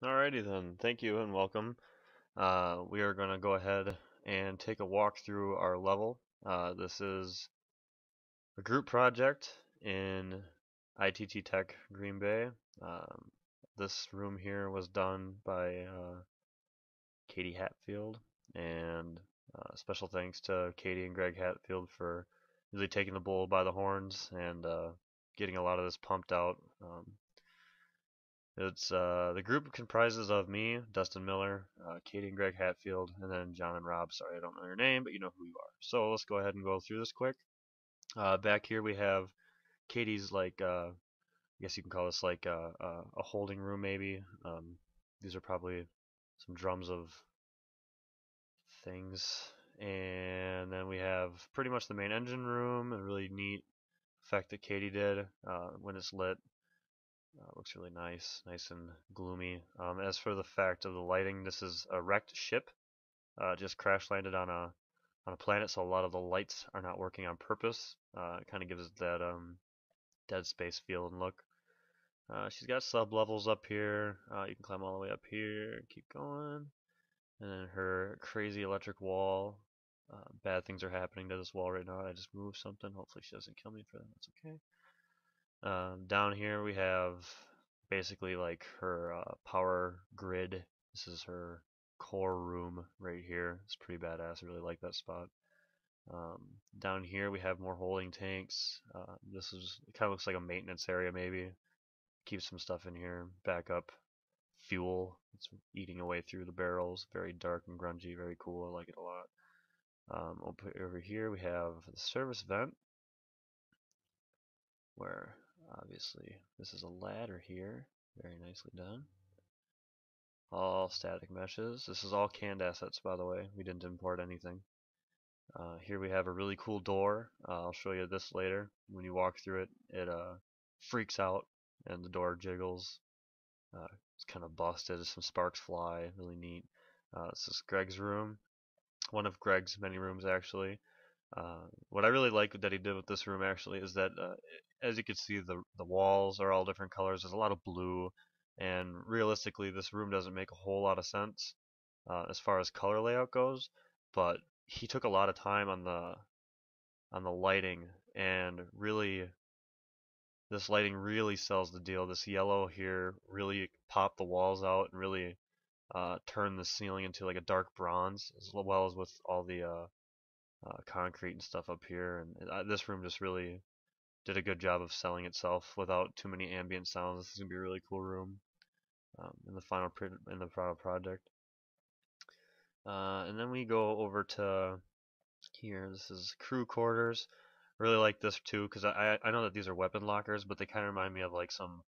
Alrighty then, thank you and welcome. We are going to go ahead and take a walk through our level. This is a group project in ITT Tech Green Bay. Um, this room here was done by Katie Hatfield, and special thanks to Katie and Greg Hatfield for really taking the bull by the horns and getting a lot of this pumped out. It's the group comprises of me, Dustin Miller, Katie and Greg Hatfield, and then John and Rob. Sorry, I don't know your name, but you know who you are. So let's go ahead and go through this quick. Back here we have Katie's I guess you can call this like a holding room maybe. These are probably some drums of things, and then we have pretty much the main engine room. A really neat effect that Katie did when it's lit. Looks really nice, nice and gloomy. As for the fact of the lighting, this is a wrecked ship. Just crash landed on a planet, so a lot of the lights are not working on purpose. It kind of gives it that Dead Space feel and look. She's got sub levels up here. You can climb all the way up here, keep going, and then her crazy electric wall. Bad things are happening to this wall right now. I just moved something. Hopefully she doesn't kill me for that. That's okay. Down here we have basically like her power grid. This is her core room right here. It's pretty badass. I really like that spot. Um, Down here we have more holding tanks. This is it kind of looks like a maintenance area maybe. Keep some stuff in here. Backup fuel. It's eating away through the barrels. Very dark and grungy. Very cool. I like it a lot. Over here we have the service vent where obviously this is a ladder here, very nicely done. All static meshes. This is all canned assets, by the way. We didn't import anything. Here we have a really cool door. I'll show you this later. When you walk through it, it freaks out and the door jiggles. It's kind of busted. Some sparks fly. Really neat. This is Greg's room. One of Greg's many rooms, actually. What I really like that he did with this room actually is that, as you can see, the walls are all different colors. There's a lot of blue, and realistically, this room doesn't make a whole lot of sense as far as color layout goes. But he took a lot of time on the lighting, and really, this lighting really sells the deal. This yellow here really popped the walls out and really turned the ceiling into like a dark bronze, as well as with all the concrete and stuff up here, and this room just really did a good job of selling itself without too many ambient sounds. This is gonna be a really cool room in the final project. And then we go over to here. This is crew quarters. Really like this too because I know that these are weapon lockers, but they kind of remind me of like some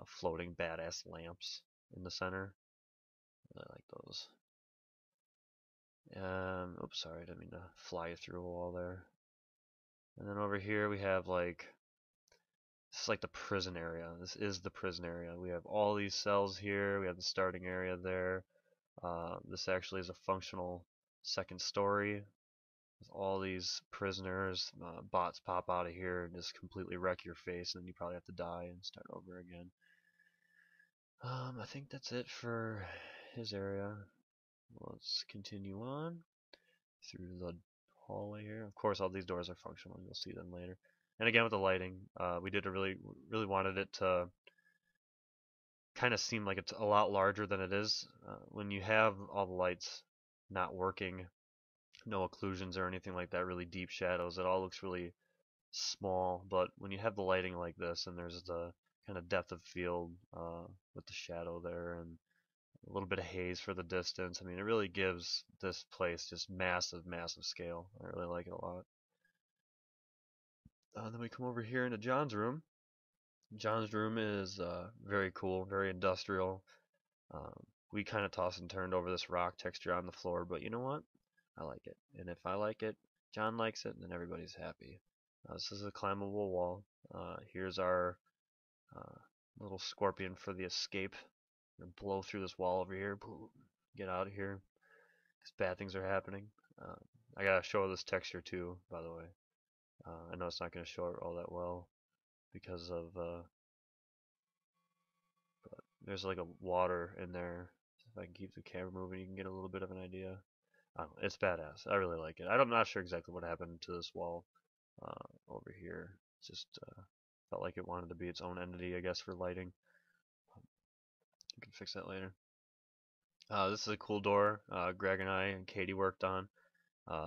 floating badass lamps in the center. I like those. Oops, sorry, I didn't mean to fly through a wall there. And then over here we have like this is like the prison area. This is the prison area. We have all these cells here. We have the starting area there. This actually is a functional second story with all these prisoners. Bots pop out of here and just completely wreck your face, and then you probably have to die and start over again. I think that's it for his area. Let's continue on through the hallway here. Of course, all these doors are functional. You'll see them later. And again, with the lighting, we did really wanted it to kind of seem like it's a lot larger than it is. When you have all the lights not working, no occlusions or anything like that, really deep shadows, it all looks really small. But when you have the lighting like this, and there's the kind of depth of field with the shadow there, and a little bit of haze for the distance, I mean, it really gives this place just massive, massive scale. I really like it a lot. Then we come over here into John's room. John's room is very cool, very industrial. We kind of tossed and turned over this rock texture on the floor, but you know what? I like it. And if I like it, John likes it, and then everybody's happy. This is a climbable wall. Here's our uh, little scorpion for the escape. Blow through this wall over here. Get out of here. Because bad things are happening. I gotta show this texture too, by the way. I know it's not gonna show it all that well because of there's like a water in there. If I can keep the camera moving, you can get a little bit of an idea. I don't know, it's badass. I really like it. I'm not sure exactly what happened to this wall over here. It just felt like it wanted to be its own entity, I guess, for lighting. You can fix that later. This is a cool door Greg and I and Katie worked on.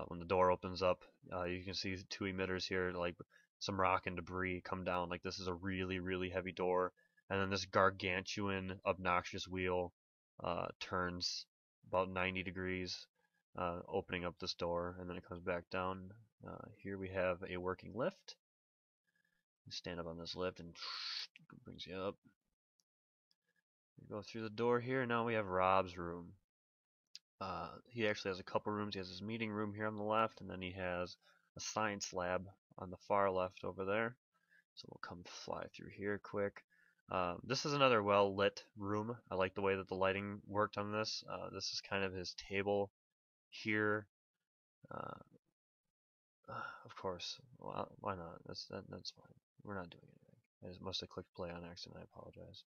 When the door opens up, you can see two emitters here, like some rock and debris come down. Like this is a really, really heavy door. And then this gargantuan, obnoxious wheel turns about 90 degrees, opening up this door, and then it comes back down. Here we have a working lift. You stand up on this lift and it brings you up. You go through the door here. Now we have Rob's room. He actually has a couple rooms. He has his meeting room here on the left, and then he has a science lab on the far left over there. So we'll come fly through here quick. This is another well lit room. I like the way that the lighting worked on this. This is kind of his table here. Of course, well, why not? That's fine. We're not doing anything. I just must have clicked play on accident. I apologize.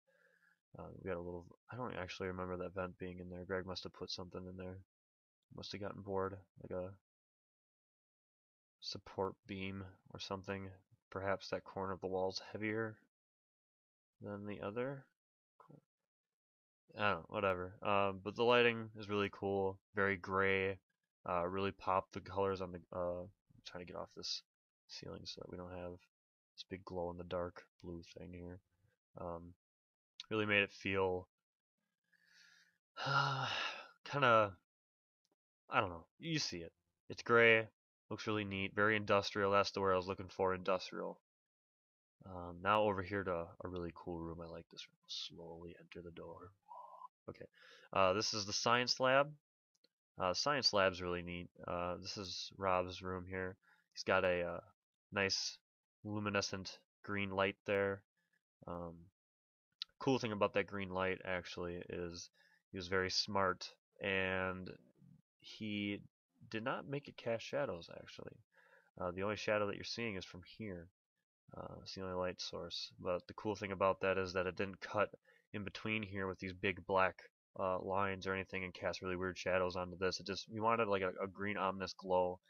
We got a little. I don't actually remember that vent being in there. Greg must have put something in there. Must have gotten bored, like a support beam or something. Perhaps that corner of the wall's heavier than the other. Cool. I don't know, whatever. But the lighting is really cool. Very gray. Really popped the colors on the. I'm trying to get off this ceiling so that we don't have this big glow in the dark blue thing here. Really made it feel kind of, I don't know, you see it. It's gray, looks really neat, very industrial. That's the word I was looking for, industrial. Now over here to a really cool room. I like this room. Slowly enter the door. Okay, this is the science lab. Science lab's really neat. This is Rob's room here. He's got a nice luminescent green light there. Cool thing about that green light actually is he was very smart and he did not make it cast shadows actually. The only shadow that you're seeing is from here. It's the only light source. But the cool thing about that is that it didn't cut in between here with these big black lines or anything and cast really weird shadows onto this. It just, we wanted like a green ominous glow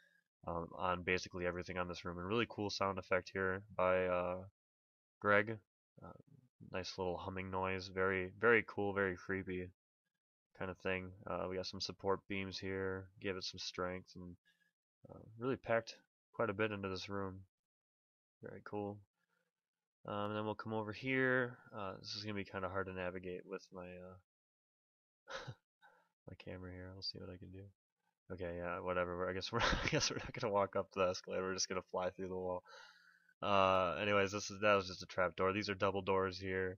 on basically everything on this room. And really cool sound effect here by Greg. Nice little humming noise. Very, very cool, very creepy kind of thing. We got some support beams here. Gave it some strength and really packed quite a bit into this room. Very cool. And then we'll come over here. This is gonna be kind of hard to navigate with my my camera here. I'll see what I can do. Okay, yeah, whatever. I guess we're not gonna walk up the escalator. We're just gonna fly through the wall. Anyways, that was just a trap door. These are double doors here.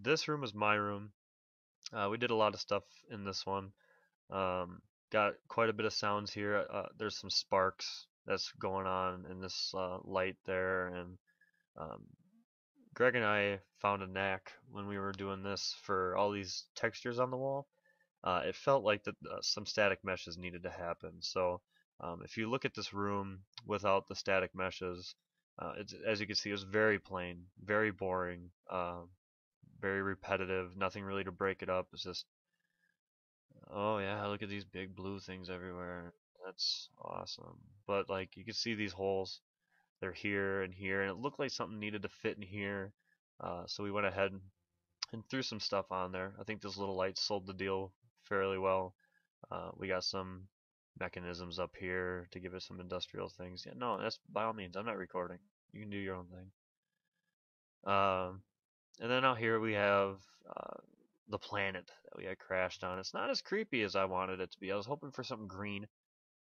This room is my room. We did a lot of stuff in this one. Got quite a bit of sounds here. There's some sparks that's going on in this light there, and Greg and I found a knack when we were doing this for all these textures on the wall. It felt like that some static meshes needed to happen. So if you look at this room without the static meshes, as you can see, it was very plain, very boring, very repetitive, nothing really to break it up. It's just, oh yeah, look at these big blue things everywhere. That's awesome. But like you can see these holes, they're here and here, and it looked like something needed to fit in here. So we went ahead and threw some stuff on there. I think this little light sold the deal fairly well. We got some mechanisms up here to give it some industrial things. Yeah, no, that's by all means. I'm not recording. You can do your own thing. And then out here we have the planet that we had crashed on. It's not as creepy as I wanted it to be. I was hoping for something green,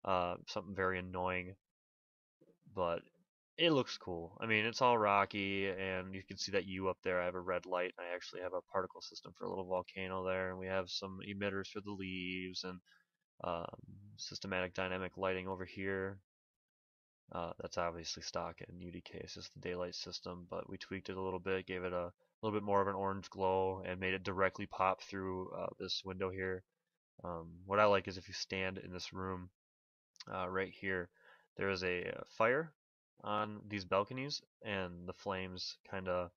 something very annoying, but it looks cool. I mean, it's all rocky, and you can see that U up there. I have a red light. I actually have a particle system for a little volcano there, and we have some emitters for the leaves, and systematic dynamic lighting over here. That's obviously stock in UDK. It's just the daylight system, but we tweaked it a little bit, gave it a little bit more of an orange glow, and made it directly pop through this window here. What I like is if you stand in this room right here, there is a fire on these balconies, and the flames kind of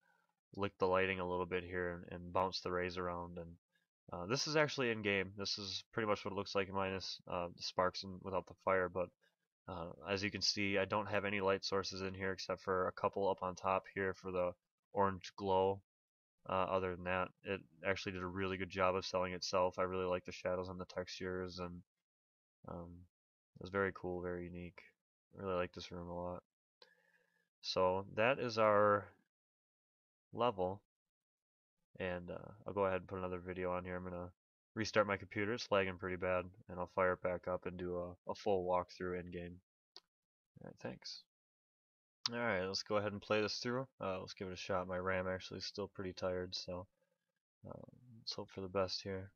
lick the lighting a little bit here and bounce the rays around. And this is actually in game. This is pretty much what it looks like minus the sparks and without the fire. But as you can see, I don't have any light sources in here except for a couple up on top here for the orange glow. Other than that, it actually did a really good job of selling itself. I really like the shadows and the textures, and it was very cool, very unique. I really like this room a lot. So that is our level, and I'll go ahead and put another video on here. I'm gonna restart my computer. It's lagging pretty bad, and I'll fire it back up and do a full walkthrough in game. Alright, thanks. Alright, let's go ahead and play this through. Let's give it a shot. My RAM actually is still pretty tired, so let's hope for the best here.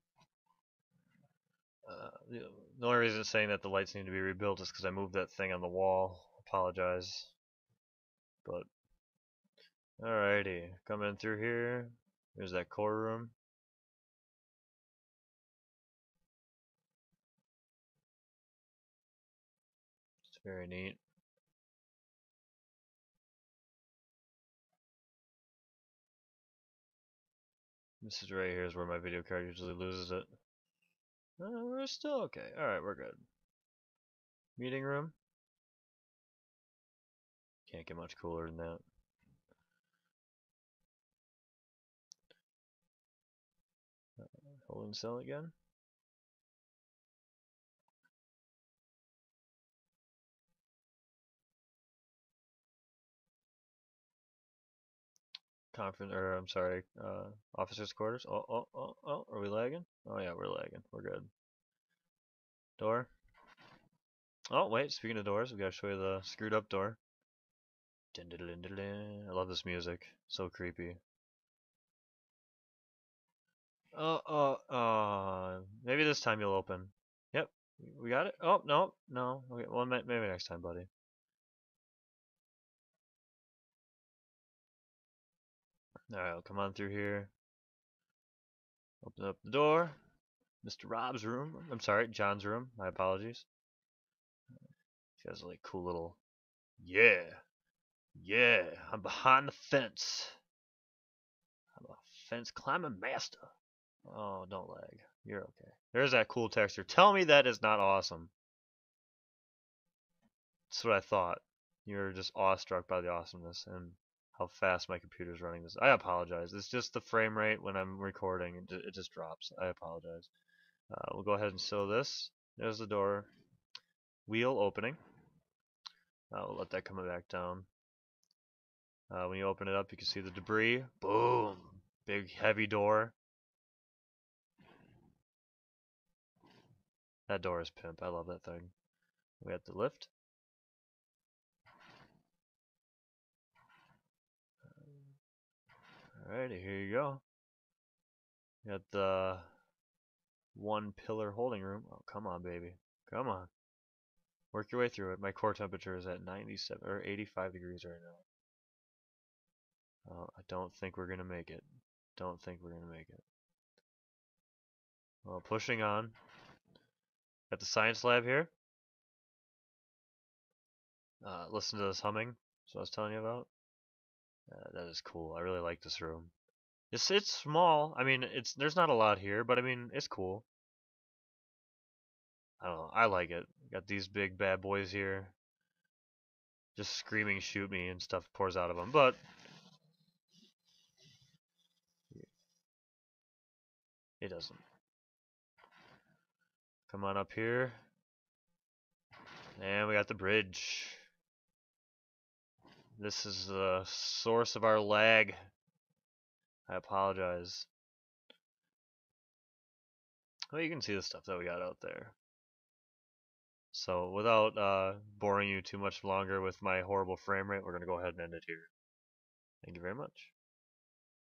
The only reason it's saying that the lights need to be rebuilt is because I moved that thing on the wall. Apologize. But alrighty, coming through here. There's that core room. It's very neat. This is right here is where my video card usually loses it. We're still okay. Alright, we're good. Meeting room. Can't get much cooler than that. Holding cell again. I'm sorry, officer's quarters. Oh, are we lagging? Oh yeah, we're lagging. We're good. Door. Oh wait, speaking of doors, we gotta show you the screwed up door. I love this music. So creepy. Maybe this time you'll open. Yep, we got it. Oh no. Okay, well maybe next time, buddy. Alright, I'll come on through here. Open up the door. Mr. Rob's room. I'm sorry, John's room. My apologies. She has a like cool little. Yeah, I'm behind the fence. I'm a fence climbing master. Oh, don't lag. You're okay. There's that cool texture. Tell me that is not awesome. That's what I thought. You're just awestruck by the awesomeness and how fast my computer's running this. I apologize. It's just the frame rate when I'm recording. It just drops. I apologize. We'll go ahead and sew this. There's the door. Wheel opening. We'll let that come back down. When you open it up, you can see the debris. Boom! Big, heavy door. That door is pimp. I love that thing. We have the lift. Alrighty, here you go. You got the one pillar holding room. Oh, come on, baby. Come on. Work your way through it. My core temperature is at 97 or 85 degrees right now. I don't think we're gonna make it. Don't think we're gonna make it. Well, pushing on. Got the science lab here. Listen to this humming. That's what I was telling you about. That is cool. I really like this room. It's small. I mean, there's not a lot here, but I mean, it's cool. I don't know. I like it. Got these big bad boys here. Just screaming, shoot me, and stuff pours out of them. But it doesn't. Come on up here. And we got the bridge. This is the source of our lag. I apologize. Well, you can see the stuff that we got out there. So without boring you too much longer with my horrible frame rate, we're going to go ahead and end it here. Thank you very much.